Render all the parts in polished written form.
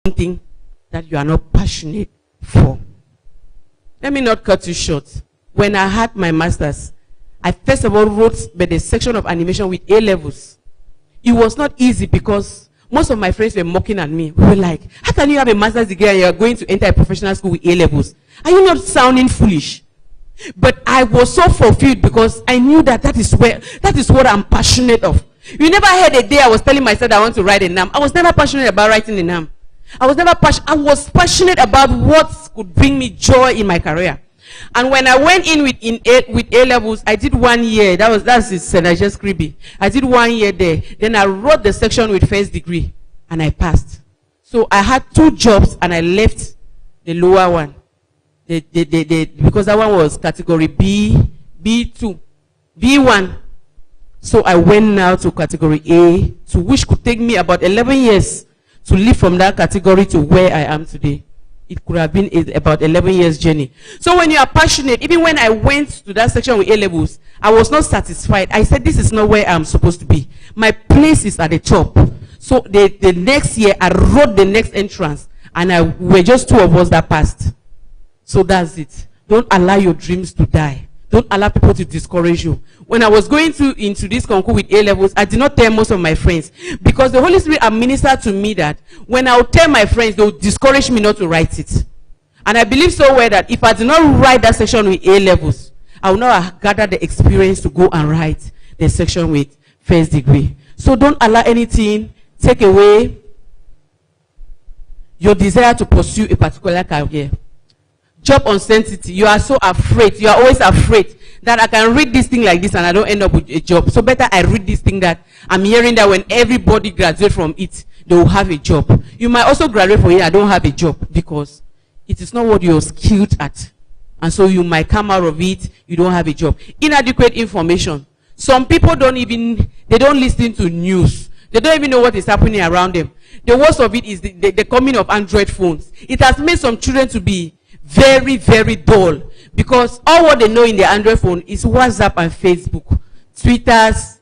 something that you are not passionate for. Let me not cut you short. When I had my master's, I first of all wrote the section of animation with A levels. It was not easy because most of my friends were mocking at me. We were like, how can you have a master's degree and you are going to enter a professional school with A levels? Are you not sounding foolish? But I was so fulfilled because I knew that that is what I'm passionate of. You never heard a day I was telling myself I want to write a NAM. I was never passionate about writing a NAM. I was passionate about what could bring me joy in my career. And when I went in with A levels, I did 1 year. That's I just creepy. I did 1 year there. Then I wrote the section with first degree, and I passed. So I had 2 jobs, and I left the lower one. Because that one was category B, B2, B1. So I went now to category A, to which could take me about 11 years to live from that category to where I am today. It could have been about 11 years journey. So when you are passionate, even when I went to that section with A levels, I was not satisfied. I said, this is not where I'm supposed to be. My place is at the top. So the next year, I wrote the next entrance, and we're just 2 of us that passed. So that's it. Don't allow your dreams to die. Don't allow people to discourage you. When I was going into this concours with A levels, I did not tell most of my friends, because the Holy Spirit administered to me that when I would tell my friends, they would discourage me not to write it. And I believe so well that if I did not write that section with A levels, I would not have gathered the experience to go and write the section with first degree. So don't allow anything take away your desire to pursue a particular career. Job uncertainty. You are so afraid. You are always afraid that I can read this thing like this and I don't end up with a job. So better I read this thing that I'm hearing that when everybody graduates from it, they will have a job. You might also graduate from it and don't have a job because it is not what you're skilled at. And so you might come out of it, you don't have a job. Inadequate information. Some people don't listen to news. They don't even know what is happening around them. The worst of it is the coming of Android phones. It has made some children to be very, very dull, because all what they know in the Android phone is WhatsApp and Facebook, Twitters,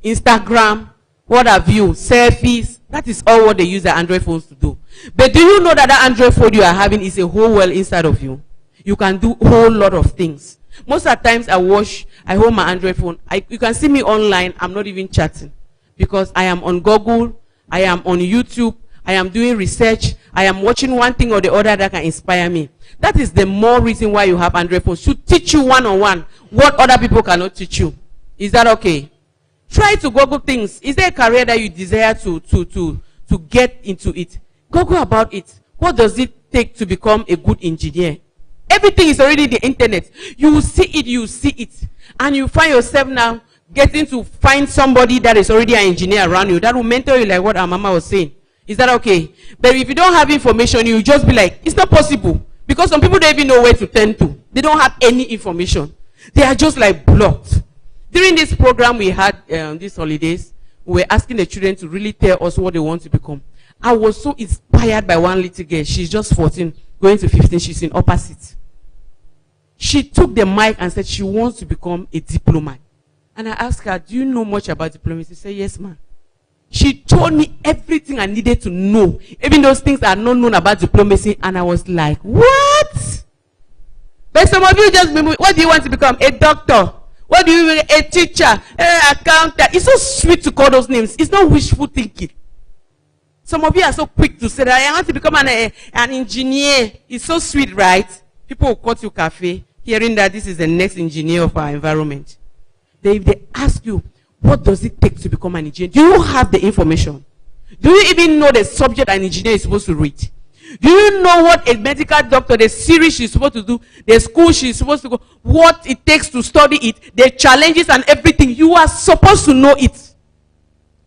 Instagram, what have you, selfies. That is all what they use their Android phones to do. But do you know that that Android phone you are having is a whole world inside of you? You can do a whole lot of things. Most of the times I hold my Android phone. You can see me online. I'm not even chatting because I am on Google, I am on YouTube, I am doing research, I am watching one thing or the other that can inspire me. That is the more reason why you have Android phones, to teach you one-on-one what other people cannot teach you. Is that okay? Try to Google things. Is there a career that you desire to get into it? Google about it. What does it take to become a good engineer? Everything is already the internet. You will see it. And you find yourself now getting to find somebody that is already an engineer around you that will mentor you, like what our mama was saying. Is that okay? But if you don't have information, you will just be like, it's not possible. Because some people don't even know where to turn to. They don't have any information. They are just like blocked. During this program we had these holidays, we were asking the children to really tell us what they want to become. I was so inspired by one little girl. She's just 14, going to 15. She's in upper seat. She took the mic and said she wants to become a diplomat. And I asked her, do you know much about diplomacy? She said, yes, ma'am. She told me everything I needed to know. Even those things are not known about diplomacy. And I was like, what? But some of you just, what do you want to become? A doctor. What do you, a teacher, an accountant. It's so sweet to call those names. It's not wishful thinking. Some of you are so quick to say that I want to become an engineer. It's so sweet, right? People will call you cafe, hearing that this is the next engineer of our environment. If they ask you, what does it take to become an engineer? Do you have the information? Do you even know the subject an engineer is supposed to read? Do you know what a medical doctor, the series she's supposed to do, the school she's supposed to go, what it takes to study it, the challenges and everything? You are supposed to know it.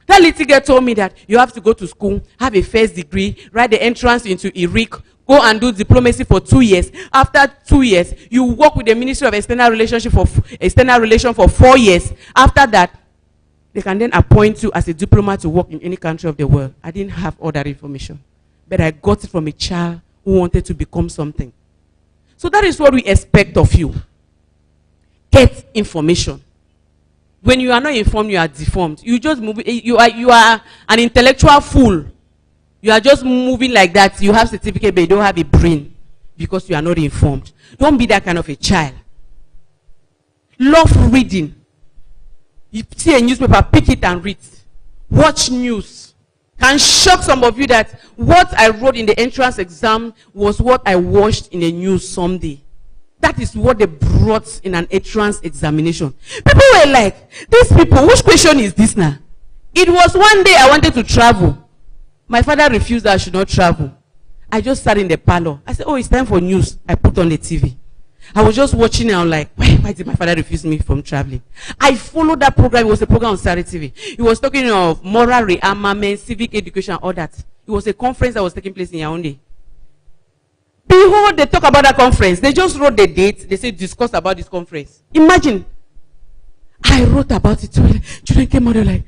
That little girl told me that you have to go to school, have a first degree, write the entrance into IRIC, go and do diplomacy for 2 years. After 2 years, you work with the Ministry of External Relations for 4 years. After that, they can then appoint you as a diplomat to work in any country of the world. I didn't have all that information. But I got it from a child who wanted to become something. So that is what we expect of you. Get information. When you are not informed, you are deformed. You just move. You are an intellectual fool. You are just moving like that. You have certificate, but you don't have a brain because you are not informed. Don't be that kind of a child. Love reading. You see a newspaper, pick it and read. Watch news. Can shock some of you that what I wrote in the entrance exam was what I watched in the news someday. That is what they brought in an entrance examination. People were like, these people, which question is this now? It was one day I wanted to travel. My father refused that I should not travel. I just sat in the parlor. I said, oh, it's time for news. I put on the TV. I was just watching and I'm like, why did my father refuse me from traveling? I followed that program. It was a program on Saturday TV. It was talking of moral rearmament, civic education, all that. It was a conference that was taking place in Yaoundé. Behold, they talk about that conference. They just wrote the date. They said, discuss about this conference. Imagine. I wrote about it. Children came out, they're like,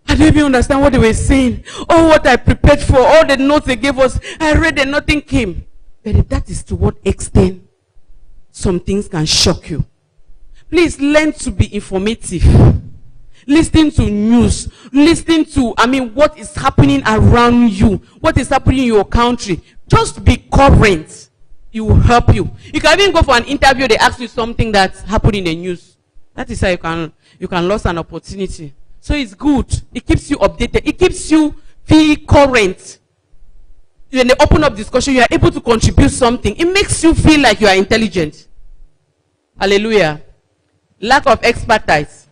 I didn't even understand what they were saying. Oh, what I prepared for, all the notes they gave us. I read and nothing came. But that is to what extent some things can shock you. Please learn to be informative. Listen to news. Listen to, what is happening around you. What is happening in your country. Just be current. It will help you. You can even go for an interview. They ask you something that's happened in the news. That is how you can lose an opportunity. So it's good. It keeps you updated. It keeps you feel current. When they open up discussion, you are able to contribute something. It makes you feel like you are intelligent. Hallelujah. Lack of expertise.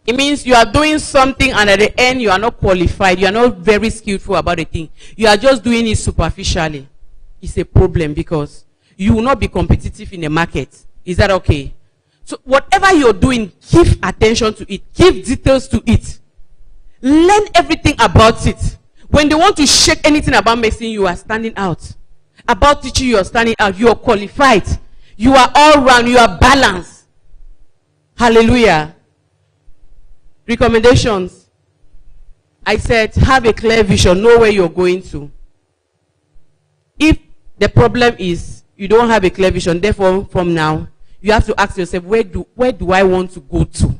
It means you are doing something and at the end you are not qualified. You are not very skillful about the thing. You are just doing it superficially. It's a problem because you will not be competitive in the market. Is that okay? So whatever you're doing, give attention to it. Give details to it. Learn everything about it. When they want to shake anything about medicine, you are standing out. About teaching, you are standing out. You are qualified. You are all round. You are balanced. Hallelujah. Recommendations. I said, have a clear vision. Know where you're going to. If the problem is you don't have a clear vision, therefore from now, you have to ask yourself, where do I want to go to?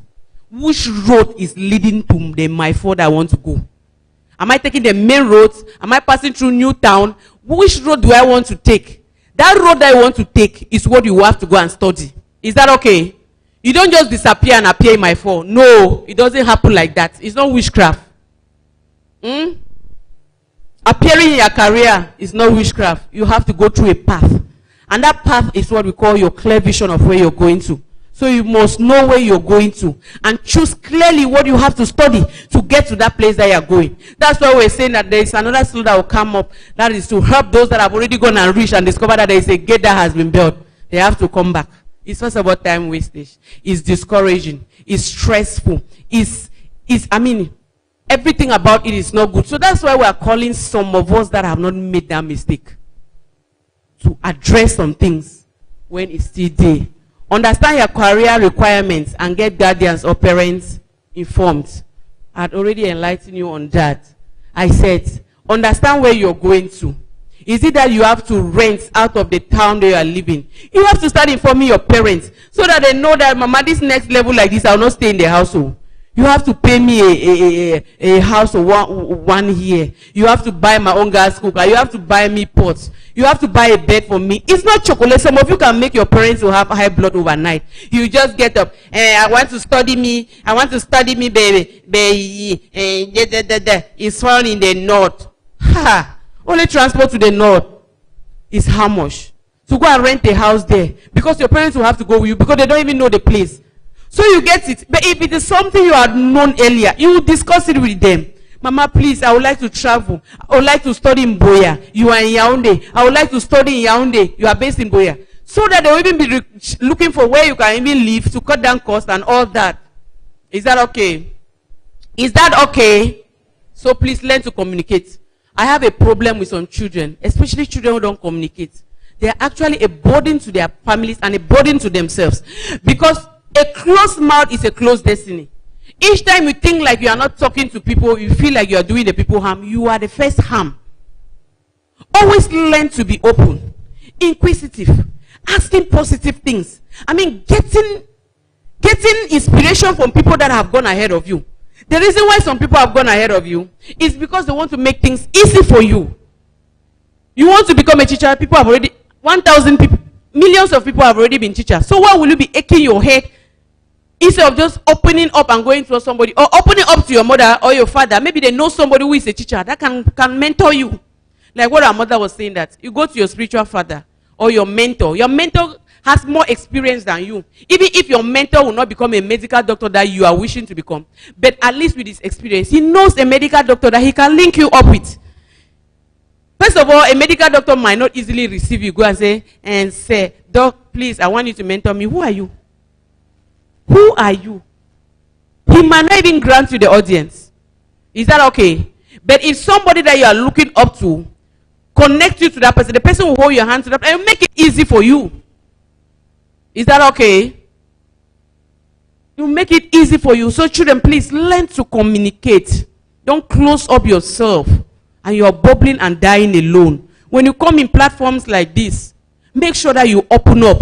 Which road is leading to my ford I want to go? Am I taking the main roads? Am I passing through New Town? Which road do I want to take? That road that I want to take is what you have to go and study. Is that okay? You don't just disappear and appear in my phone. No, it doesn't happen like that. It's not witchcraft. Appearing in your career is not witchcraft. You have to go through a path. And that path is what we call your clear vision of where you're going to. So you must know where you're going to and choose clearly what you have to study to get to that place that you're going. That's why we're saying that there is another skill that will come up that is to help those that have already gone and reached and discover that there is a gate that has been built. They have to come back. It's first about time wastage. It's discouraging. It's stressful. Everything about it is not good. So that's why we are calling some of us that have not made that mistake to address some things when it's still there. Understand your career requirements and get guardians or parents informed. I had already enlightened you on that. I said, understand where you're going to. Is it that you have to rent out of the town that you are living? You have to start informing your parents so that they know that, Mama, this next level like this, I will not stay in the household. You have to pay me a house of one year. You have to buy my own gas cooker. You have to buy me pots. You have to buy a bed for me. It's not chocolate. Some of you can make your parents who have high blood overnight. You just get up. I want to study me. I want to study me, baby. It's found in the north. Only transport to the north is how much? To go and rent a house there. Because your parents will have to go with you because they don't even know the place. So you get it. But if it is something you had known earlier, you will discuss it with them. Mama, please, I would like to travel. I would like to study in Boya. You are in Yaoundé. I would like to study in Yaoundé. You are based in Boya. So that they will even be looking for where you can even live to cut down costs and all that. Is that okay? Is that okay? So please learn to communicate. I have a problem with some children, especially children who don't communicate. They are actually a burden to their families and a burden to themselves. Because a closed mouth is a closed destiny. Each time you think like you are not talking to people, you feel like you are doing the people harm, you are the first harm. Always learn to be open, inquisitive, asking positive things. Getting inspiration from people that have gone ahead of you. The reason why some people have gone ahead of you is because they want to make things easy for you. You want to become a teacher, people have already, 1,000 people, millions of people have already been teachers. So why will you be aching your head instead of just opening up and going to somebody, or opening up to your mother or your father? Maybe they know somebody who is a teacher that can mentor you. Like what our mother was saying, that you go to your spiritual father or your mentor. Your mentor has more experience than you. Even if your mentor will not become a medical doctor that you are wishing to become, but at least with his experience, he knows a medical doctor that he can link you up with. First of all, a medical doctor might not easily receive you. Go and say, Doc, please, I want you to mentor me. Who are you? Who are you? He might not even grant you the audience. Is that okay? But if somebody that you are looking up to connect you to that person, the person will hold your hand to that and make it easy for you. Is that okay? You make it easy for you. So children, please learn to communicate. Don't close up yourself and you're bubbling and dying alone. When you come in platforms like this, make sure that you open up.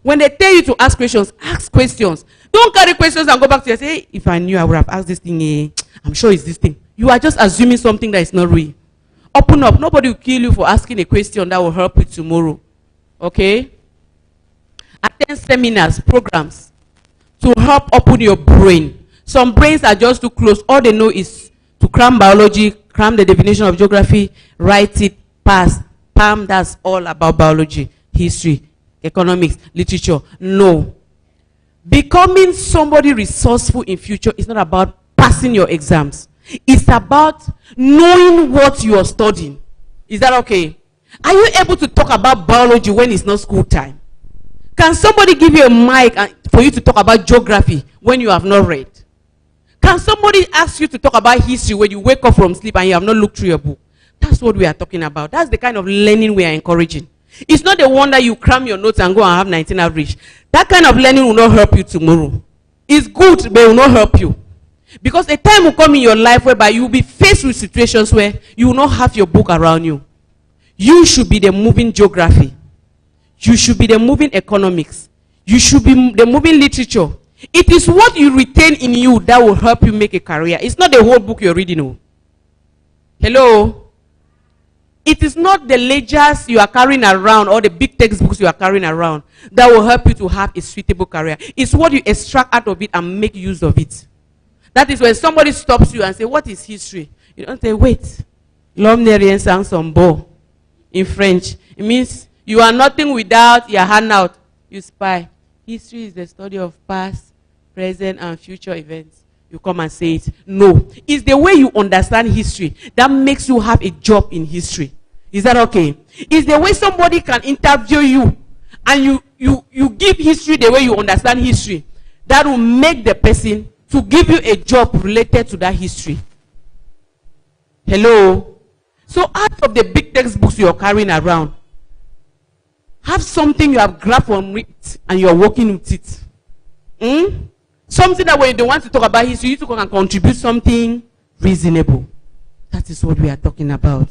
When they tell you to ask questions, ask questions. Don't carry questions and go back to you and say, hey, if I knew I would have asked this thing, I'm sure it's this thing. You are just assuming something that is not real. Open up. Nobody will kill you for asking a question that will help you tomorrow. Okay? Attend seminars, programs to help open your brain. Some brains are just too closed. All they know is to cram biology, cram the definition of geography, write it, pass, PAM. That's all about biology, history, economics, literature. No. Becoming somebody resourceful in future is not about passing your exams. It's about knowing what you are studying. Is that okay? Are you able to talk about biology when it's not school time? Can somebody give you a mic for you to talk about geography when you have not read? Can somebody ask you to talk about history when you wake up from sleep and you have not looked through your book? That's what we are talking about. That's the kind of learning we are encouraging. It's not the one that you cram your notes and go and have 19 average. That kind of learning will not help you tomorrow. It's good, but it will not help you. Because a time will come in your life whereby you will be faced with situations where you will not have your book around you. You should be the moving geography. You should be the moving economics. You should be the moving literature. It is what you retain in you that will help you make a career. It's not the whole book you're reading. No. Hello? It is not the ledgers you are carrying around or the big textbooks you are carrying around that will help you to have a suitable career. It's what you extract out of it and make use of it. That is when somebody stops you and says, what is history? You don't say, wait. L'homme n'est rien sans son beau. In French. It means you are nothing without your handout. You spy. History is the study of past, present, and future events. You come and say it. No. It's the way you understand history that makes you have a job in history. Is that okay? It's the way somebody can interview you and you give history the way you understand history that will make the person to give you a job related to that history. Hello? So out of the big textbooks you're carrying around, have something you have grabbed from it and you're working with it. Something that when you want to talk about history, you can contribute something reasonable. That is what we are talking about.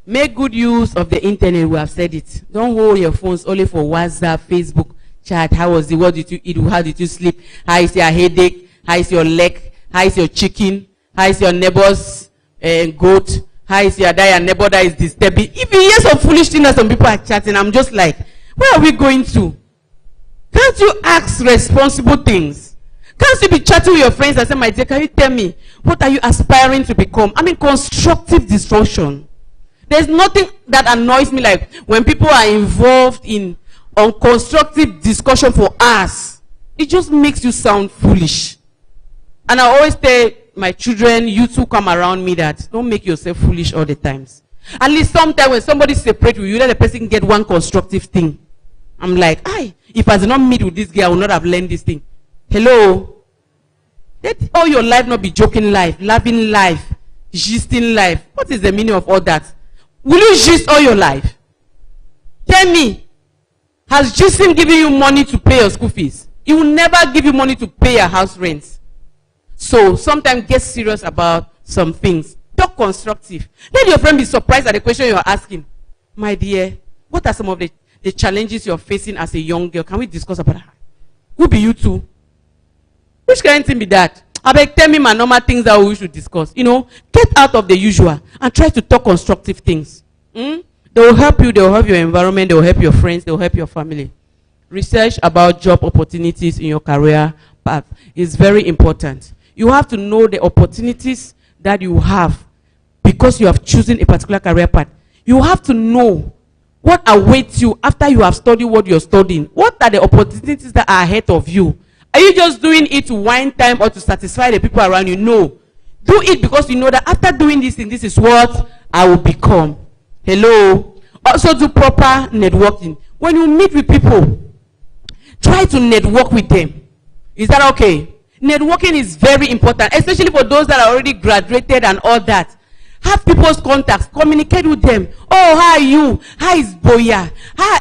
Make good use of the internet. We have said it. Don't hold your phones only for WhatsApp, Facebook, chat. How was it? What did you eat? How did you sleep? How is your headache? How is your leg? How is your chicken? How is your neighbor's goat? How is your neighbor that is disturbing? If you hear some foolish thing that some people are chatting, I'm just like, where are we going to? Can't you ask responsible things? Can't you be chatting with your friends and say, my dear, can you tell me, what are you aspiring to become? I mean, constructive discussion. There's nothing that annoys me like when people are involved in unconstructive discussion for us. It just makes you sound foolish. And I always tell my children, you two come around me, that don't make yourself foolish all the times. At least sometimes when somebody separates you, let the person get one constructive thing. I'm like, if I did not meet with this girl, I would not have learned this thing. Hello? Let all your life not be joking life, laughing life, gisting life. What is the meaning of all that? Will you gist all your life? Tell me, has gisting given you money to pay your school fees? It will never give you money to pay your house rent. So sometimes get serious about some things. Talk constructive. Let your friend be surprised at the question you are asking. My dear, what are some of the challenges you're facing as a young girl? Can we discuss about that? Who be you two? Which kind of thing be that? I beg, tell me my normal things that we should discuss. You know, get out of the usual and try to talk constructive things. They will help you, they will help your environment, they will help your friends, they will help your family. Research about job opportunities in your career path is very important. You have to know the opportunities that you have because you have chosen a particular career path. You have to know what awaits you after you have studied what you're studying. What are the opportunities that are ahead of you? Are you just doing it to wind time or to satisfy the people around you? No. Do it because you know that after doing this thing, this is what I will become. Hello. Also do proper networking. When you meet with people, try to network with them. Is that okay? Networking is very important, especially for those that are already graduated and all that. Have people's contacts, communicate with them. Oh, how are you? How is Boya?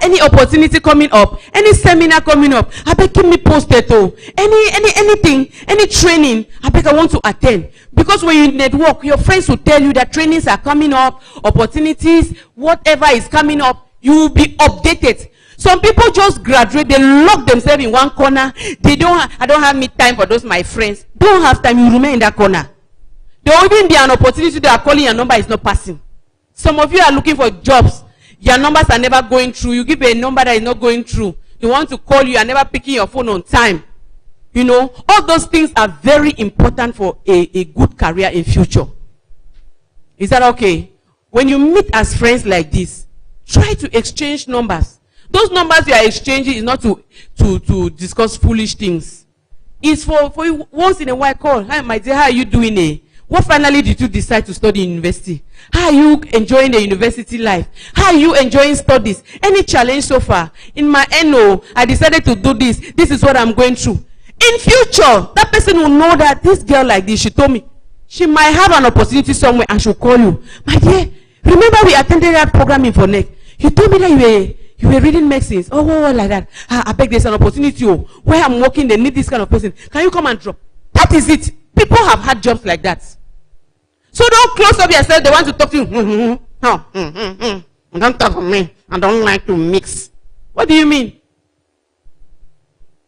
Any opportunity coming up? Any seminar coming up? I beg, keep me posted. Oh, anything, any training? I beg, I want to attend. Because when you network, your friends will tell you that trainings are coming up, opportunities, whatever is coming up, you will be updated. Some people just graduate, they lock themselves in one corner. I don't have me time for those my friends. Don't have time, you remain in that corner. There will even be an opportunity they are calling, your number is not passing. Some of you are looking for jobs. Your numbers are never going through. You give a number that is not going through. They want to call you, are never picking your phone on time. You know, all those things are very important for a good career in future. Is that okay? When you meet as friends like this, try to exchange numbers. Those numbers you are exchanging is not to discuss foolish things. It's for you once in a while call. Hi, my dear, how are you doing? What finally did you decide to study in university? How are you enjoying the university life? How are you enjoying studies? Any challenge so far? In my NO, I decided to do this. This is what I'm going through. In future, that person will know that this girl like this, she told me, she might have an opportunity somewhere and she'll call you. My dear, remember we attended that program in Fornek. You told me that you were reading medicines. Oh, like that. I beg, there's an opportunity where I'm working, they need this kind of person. Can you come and drop? That is it. People have had jobs like that. So don't close up yourself. They want to talk to you. Don't talk to me. I don't like to mix. What do you mean?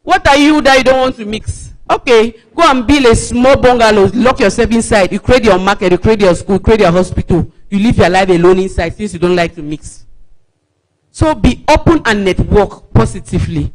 What are you that you don't want to mix? Okay, go and build a small bungalow. Lock yourself inside. You create your market. You create your school. You create your hospital. You live your life alone inside since you don't like to mix. So be open and network positively.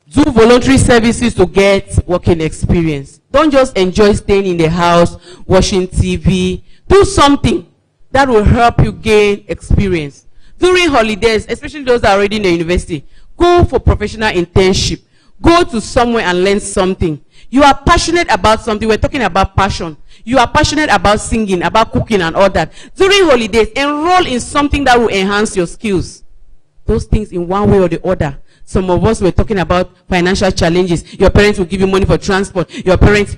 Do voluntary services to get working experience. Don't just enjoy staying in the house, watching TV. Do something that will help you gain experience. During holidays, especially those that are already in the university, go for professional internship. Go to somewhere and learn something. You are passionate about something. We're talking about passion. You are passionate about singing, about cooking and all that. During holidays, enroll in something that will enhance your skills. Those things in one way or the other. Some of us were talking about financial challenges. Your parents will give you money for transport. Your parents,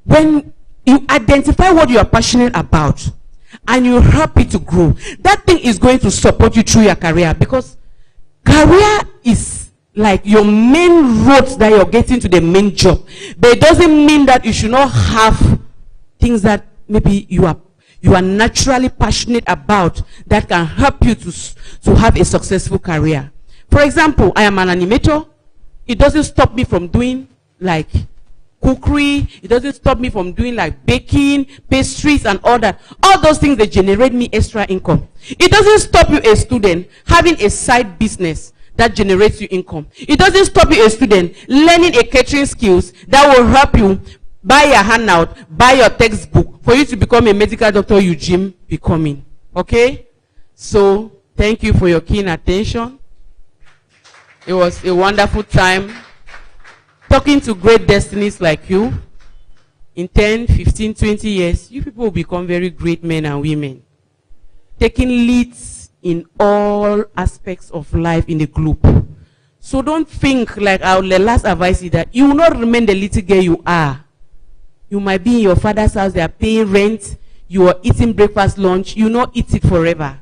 when you identify what you are passionate about and you help it to grow, that thing is going to support you through your career, because career is like your main road that you're getting to the main job. But it doesn't mean that you should not have things that maybe you are naturally passionate about that can help you to have a successful career. For example, I am an animator. It doesn't stop me from doing like cookery. It doesn't stop me from doing like baking, pastries and all that. All those things, they generate me extra income. It doesn't stop you, a student, having a side business that generates you income. It doesn't stop you, a student, learning a catering skills that will help you buy your handout, buy your textbook for you to become a medical doctor you dream becoming. Okay? So, thank you for your keen attention. It was a wonderful time talking to great destinies like you. In 10, 15, 20 years, you people will become very great men and women, taking leads in all aspects of life in the group. So don't think like the last advice is that you will not remain the little girl you are. You might be in your father's house, they are paying rent, you are eating breakfast, lunch, you will not eat it forever.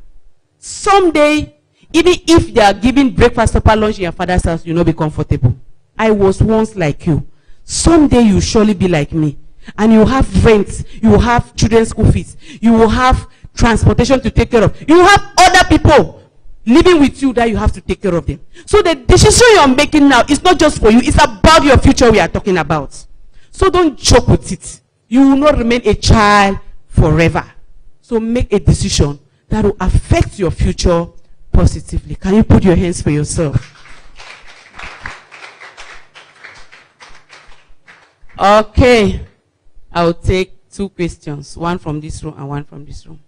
Someday, even if they are giving breakfast, supper, lunch in your father's house, you will not be comfortable. I was once like you. Someday you will surely be like me. And you will have rent, you will have children's school fees, you will have transportation to take care of, you will have other people living with you that you have to take care of them. So the decision you're making now is not just for you, it's about your future we are talking about. So don't joke with it. You will not remain a child forever. So make a decision that will affect your future positively. Can you put your hands for yourself? Okay. I'll take 2 questions. One from this room and one from this room.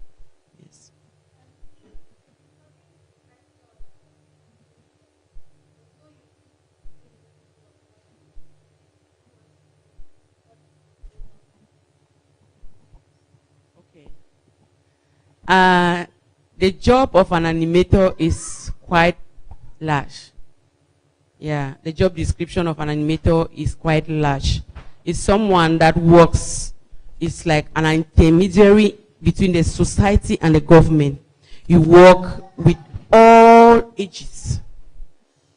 Yes. Okay. The job of an animator is quite large. Yeah, the job description of an animator is quite large. It's someone that works, it's like an intermediary between the society and the government. You work with all ages.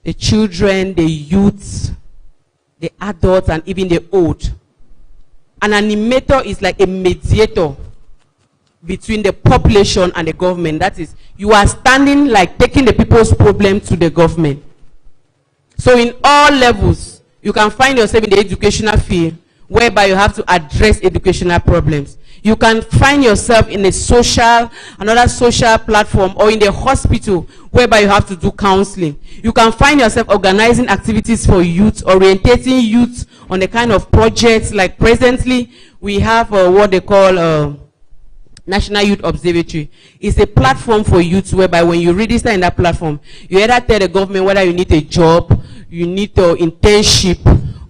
The children, the youths, the adults, and even the old. An animator is like a mediator between the population and the government. That is, you are standing like taking the people's problem to the government. So in all levels, you can find yourself in the educational field, whereby you have to address educational problems. You can find yourself in another social platform, or in the hospital, whereby you have to do counseling. You can find yourself organizing activities for youth, orientating youth on the kind of projects. Like presently, we have what they call National Youth Observatory. It's a platform for youth, whereby when you register in that platform, you either tell the government whether you need a job, you need an internship,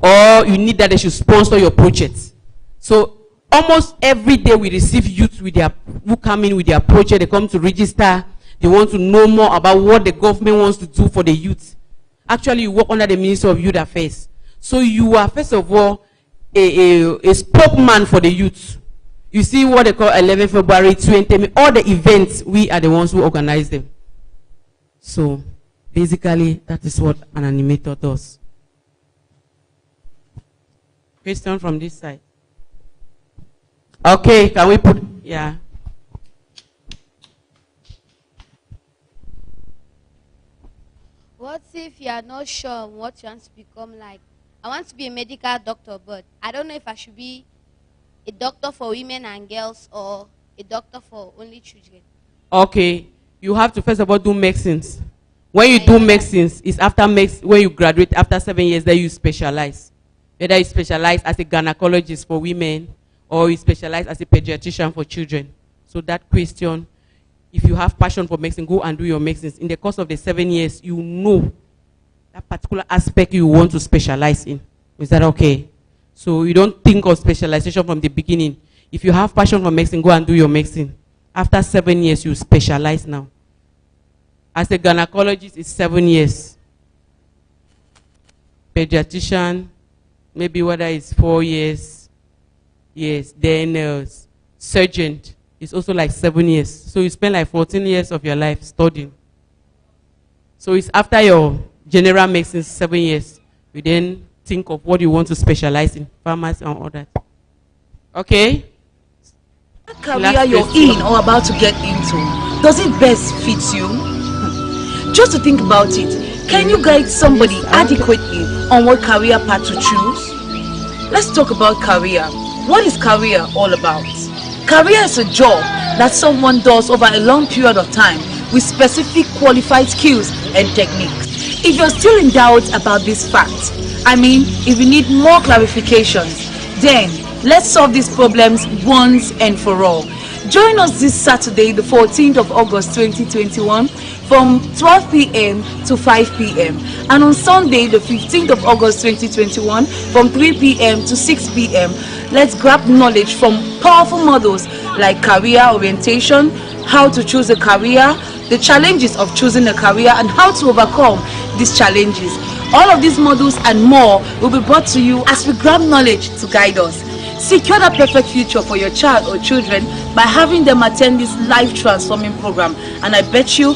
or you need that they should sponsor your project. So almost every day we receive youth who come in with their project. They come to register. They want to know more about what the government wants to do for the youth. Actually, you work under the Ministry of Youth Affairs. So you are, first of all, a spokesman for the youth. You see what they call 11 February, 20, all the events, we are the ones who organize them. So basically, that is what an animator does. Question from this side. Okay, can we put, yeah. What if you are not sure what you want to become? Like, I want to be a medical doctor, but I don't know if I should be a doctor for women and girls or a doctor for only children. Okay, you have to first of all do medicines. When you do medicines, it's after when you graduate after 7 years that you specialize. Whether you specialize as a gynecologist for women or you specialize as a pediatrician for children. So that question, if you have passion for medicine, go and do your medicines. In the course of the 7 years, you know that particular aspect you want to specialize in. Is that okay? So you don't think of specialization from the beginning. If you have passion for medicine, go and do your medicine. After 7 years, you specialize now. As a gynecologist, it's 7 years. Pediatrician, maybe whether it's 4 years. Yes. Then surgeon is also like 7 years. So you spend like 14 years of your life studying. So it's after your general medicine 7 years. You then think of what you want to specialize in, pharmacy and all that. Okay? What career you're in or about to get into, does it best fit you? Just to think about it, can you guide somebody adequately on what career path to choose? Let's talk about career. What is career all about? Career is a job that someone does over a long period of time with specific qualified skills and techniques. If you're still in doubt about this fact, if you need more clarifications, then let's solve these problems once and for all. Join us this Saturday, the 14th of August 2021 from 12 p.m. to 5 p.m. and on Sunday, the 15th of August 2021 from 3 p.m. to 6 p.m. Let's grab knowledge from powerful models like career orientation, how to choose a career, the challenges of choosing a career, and how to overcome these challenges. All of these models and more will be brought to you as we grab knowledge to guide us. Secure that perfect future for your child or children by having them attend this life-transforming program, and I bet you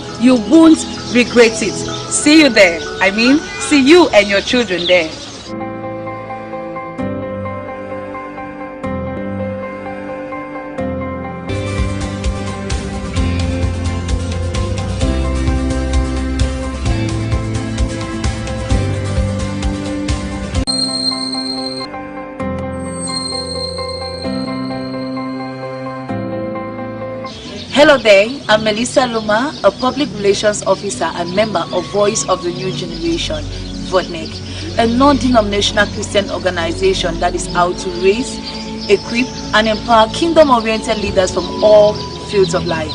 won't regret it. See you there. See you and your children there. Hello there, I'm Melissa Luma, a public relations officer and member of Voice of the New Generation, VODNEC, a non-denominational Christian organization that is out to raise, equip, and empower kingdom-oriented leaders from all fields of life.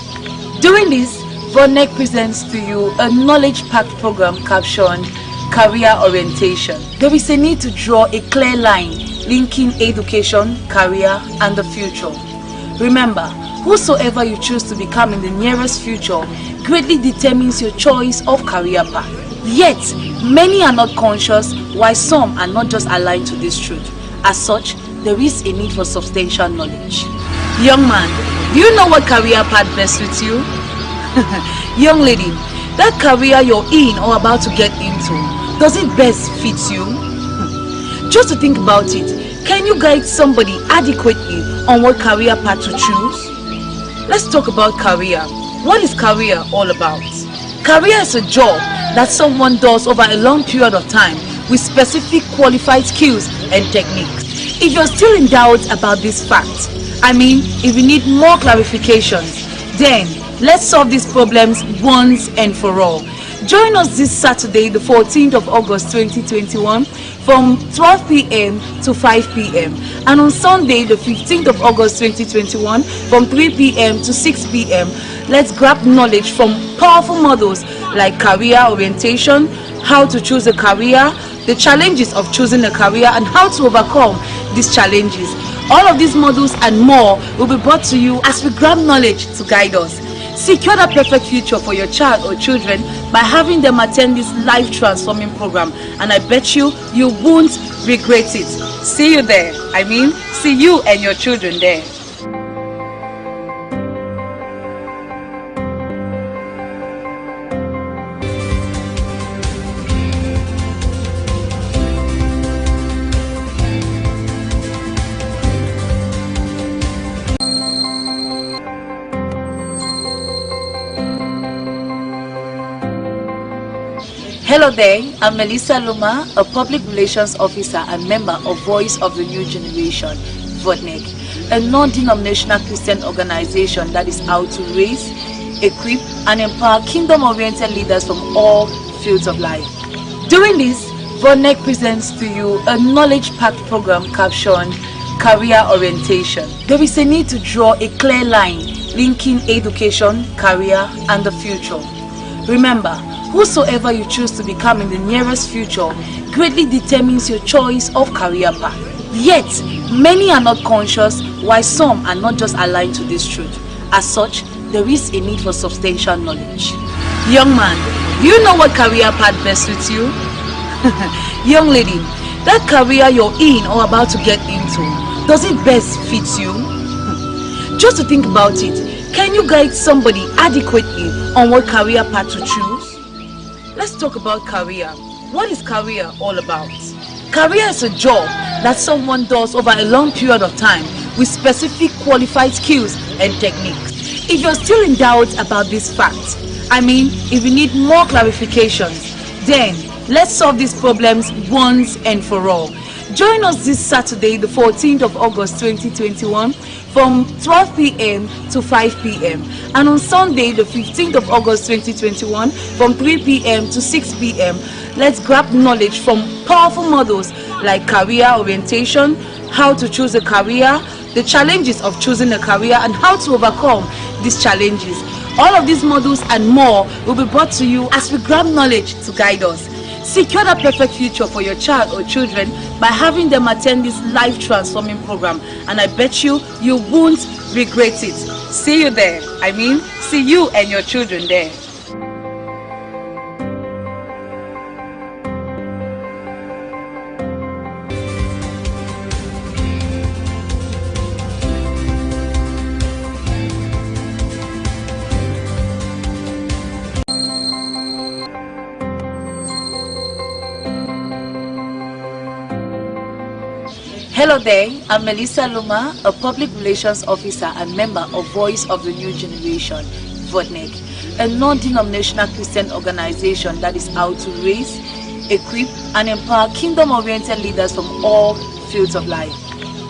Doing this, VODNEC presents to you a knowledge-packed program captioned Career Orientation. There is a need to draw a clear line linking education, career, and the future. Remember, whosoever you choose to become in the nearest future greatly determines your choice of career path. Yet, many are not conscious, while some are not just aligned to this truth. As such, there is a need for substantial knowledge. Young man, do you know what career path best suits you? Young lady, that career you're in or about to get into, does it best fit you? Just to think about it, can you guide somebody adequately on what career path to choose? Let's talk about career. What is career all about? Career is a job that someone does over a long period of time with specific qualified skills and techniques. If you're still in doubt about this fact, if you need more clarifications, then let's solve these problems once and for all. Join us this Saturday, the 14th of August 2021 from 12 p.m. to 5 p.m. and on Sunday, the 15th of August 2021 from 3 p.m. to 6 p.m. Let's grab knowledge from powerful models like career orientation, how to choose a career, the challenges of choosing a career, and how to overcome these challenges. All of these models and more will be brought to you as we grab knowledge to guide us. Secure the perfect future for your child or children by having them attend this life transforming program, and I bet you won't regret it. See you there. See you and your children there. Hello there, I'm Melissa Luma, a public relations officer and member of Voice of the New Generation, VODNEC, a non-denominational Christian organization that is out to raise, equip, and empower kingdom-oriented leaders from all fields of life. Doing this, VODNEC presents to you a knowledge-packed program captioned Career Orientation. There is a need to draw a clear line linking education, career, and the future. Remember, whosoever you choose to become in the nearest future greatly determines your choice of career path. Yet, many are not conscious, while some are not just aligned to this truth. As such, there is a need for substantial knowledge. Young man, do you know what career path best suits you? Young lady, that career you're in or about to get into, does it best fit you? Just to think about it, can you guide somebody adequately on what career path to choose? Let's talk about career. What is career all about? Career is a job that someone does over a long period of time with specific qualified skills and techniques. If you're still in doubt about this fact, if you need more clarifications, then let's solve these problems once and for all. Join us this Saturday, the 14th of August 2021 from 12 p.m. to 5 p.m. and on Sunday, the 15th of August 2021 from 3 p.m. to 6 p.m. Let's grab knowledge from powerful models like career orientation, how to choose a career, the challenges of choosing a career, and how to overcome these challenges. All of these models and more will be brought to you as we grab knowledge to guide us. Secure the perfect future for your child or children by having them attend this life transforming program, and I bet you won't regret it. See you there. See you and your children there. Hello there, I'm Melissa Luma, a public relations officer and member of Voice of the New Generation, VODNEC, a non-denominational Christian organization that is out to raise, equip, and empower kingdom-oriented leaders from all fields of life.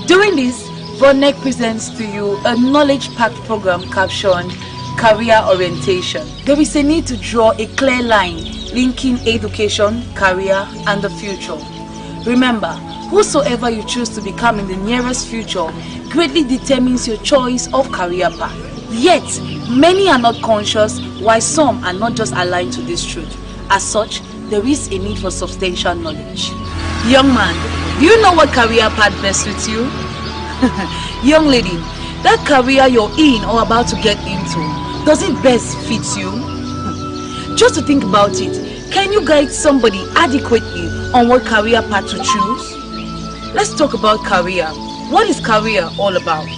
Doing this, VODNEC presents to you a knowledge-packed program captioned career orientation? There is a need to draw a clear line linking education, career, and the future. Remember, whosoever you choose to become in the nearest future greatly determines your choice of career path. Yet, many are not conscious, while some are not just aligned to this truth. As such, there is a need for substantial knowledge. Young man, do you know what career path best suits you? Young lady, that career you're in or about to get into, does it best fit you? Just to think about it, can you guide somebody adequately on what career path to choose? Let's talk about career. What is career all about?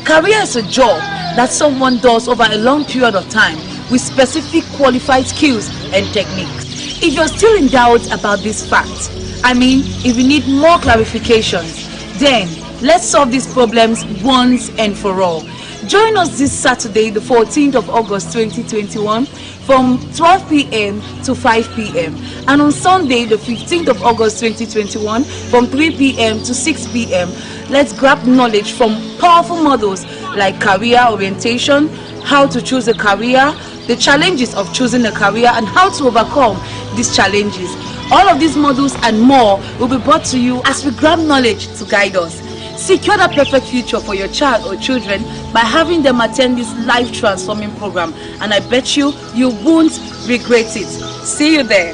Career is a job that someone does over a long period of time with specific qualified skills and techniques. If you're still in doubt about this fact, if you need more clarifications, then let's solve these problems once and for all. Join us this Saturday, the 14th of August 2021 from 12 p.m. to 5 p.m. and on Sunday, the 15th of August 2021 from 3 p.m. to 6 p.m. Let's grab knowledge from powerful models like career orientation, how to choose a career, the challenges of choosing a career, and how to overcome these challenges. All of these models and more will be brought to you as we grab knowledge to guide us. Secure the perfect future for your child or children by having them attend this life transforming program, and I bet you won't regret it. See you there.